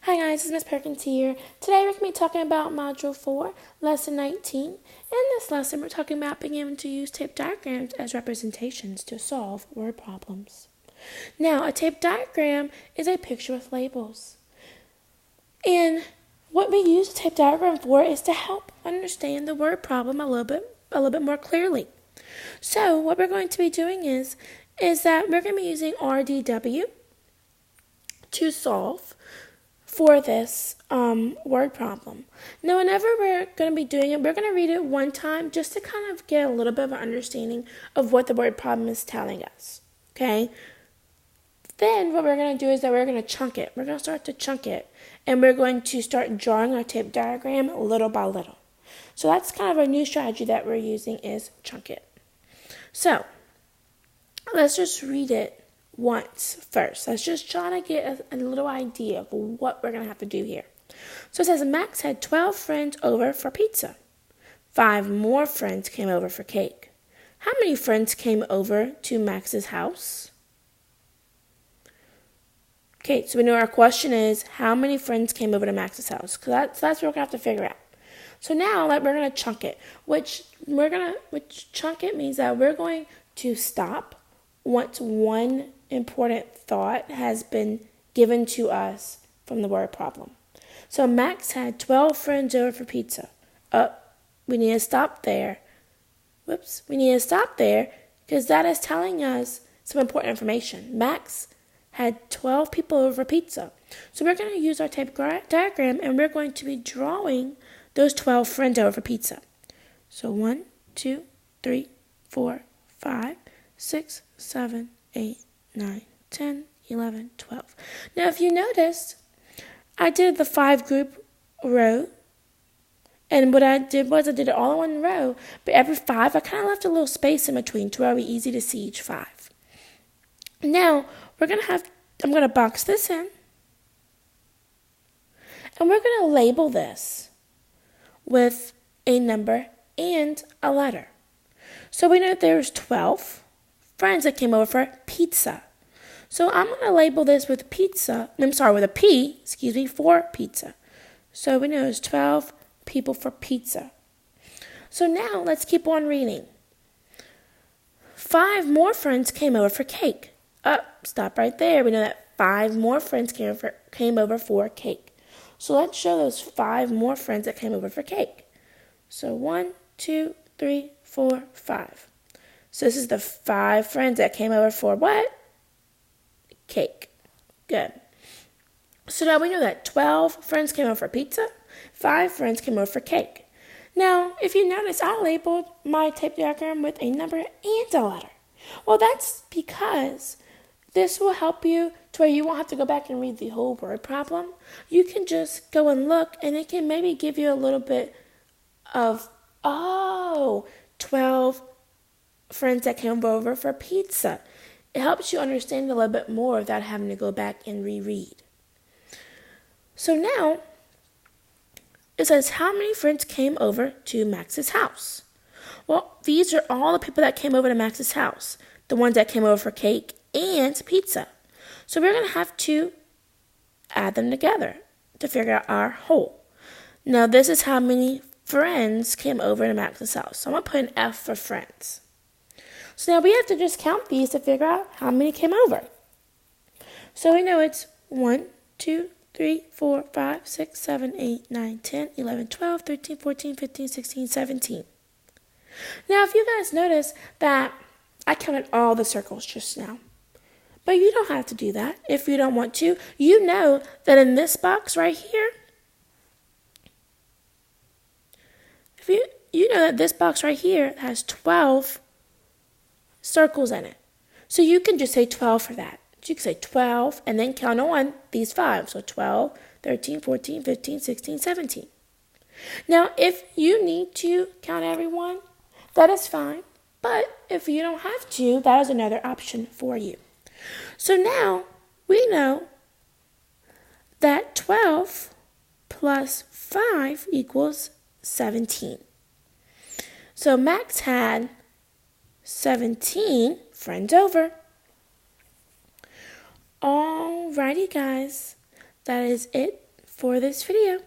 Hi guys, this is Miss Perkins here. Today we're going to be talking about Module 4, Lesson 19. In this lesson, we're talking about being able to use tape diagrams as representations to solve word problems. Now, a tape diagram is a picture with labels. And what we use a tape diagram for is to help understand the word problem a little bit more clearly. So, what we're going to be doing is that we're going to be using RDW to solve for this word problem. Now, whenever we're going to be doing it, we're going to read it one time just to kind of get a little bit of an understanding of what the word problem is telling us. Okay? Then what we're going to do is that we're going to chunk it. We're going to start to chunk it, and we're going to start drawing our tape diagram little by little. So that's kind of a new strategy that we're using is chunk it. So let's just read it once first. Let's just try to get a little idea of what we're going to have to do here. So it says Max had 12 friends over for pizza. 5 more friends came over for cake. How many friends came over to Max's house? Okay, so we know our question is how many friends came over to Max's house? Because that's what we're going to have to figure out. So now we're going to chunk it, which chunk it means that we're going to stop once one important thought has been given to us from the word problem. So Max had 12 friends over for pizza. We need to stop there. We need to stop there because that is telling us some important information. Max had 12 people over for pizza. So we're going to use our tape diagram and we're going to be drawing those 12 friends over for pizza. So 1, 2, 3, 4, 5, 6, 7, 8, 9, 10, 11, 12. Now, if you noticed, I did the 5 group row. And what I did was I did it all in one row. But every 5, I kind of left a little space in between to where it would be easy to see each 5. Now, I'm going to box this in. And we're going to label this with a number and a letter. So we know there's 12 friends that came over for pizza. So I'm going to label this with a P, for pizza. So we know there's 12 people for pizza. So now let's keep on reading. 5 more friends came over for cake. Stop right there. We know that 5 more friends came over for cake. So let's show those 5 more friends that came over for cake. So 1, 2, 3, 4, 5. So this is the 5 friends that came over for what? Cake. Good. So now we know that 12 friends came over for pizza, 5 friends came over for cake. Now, if you notice, I labeled my tape diagram with a number and a letter. Well, that's because this will help you to where you won't have to go back and read the whole word problem. You can just go and look, and it can maybe give you a little bit of, 12 friends that came over for pizza. It helps you understand a little bit more without having to go back and reread. So now, it says, how many friends came over to Max's house? Well, these are all the people that came over to Max's house. The ones that came over for cake and pizza. So we're going to have to add them together to figure out our whole. Now, this is how many friends came over to Max's house. So I'm going to put an F for friends. So now we have to just count these to figure out how many came over. So we know it's 1, 2, 3, 4, 5, 6, 7, 8, 9, 10, 11, 12, 13, 14, 15, 16, 17. Now, if you guys notice that I counted all the circles just now. But you don't have to do that if you don't want to. You know that in this box right here, you know that this box right here has 12 circles in it. So you can just say 12 for that. So you can say 12 and then count on these 5. So 12, 13, 14, 15, 16, 17. Now, if you need to count everyone, that is fine. But if you don't have to, that is another option for you. So now we know that 12 plus 5 equals 17. So Max had 17 friends over. Alrighty, guys. That is it for this video.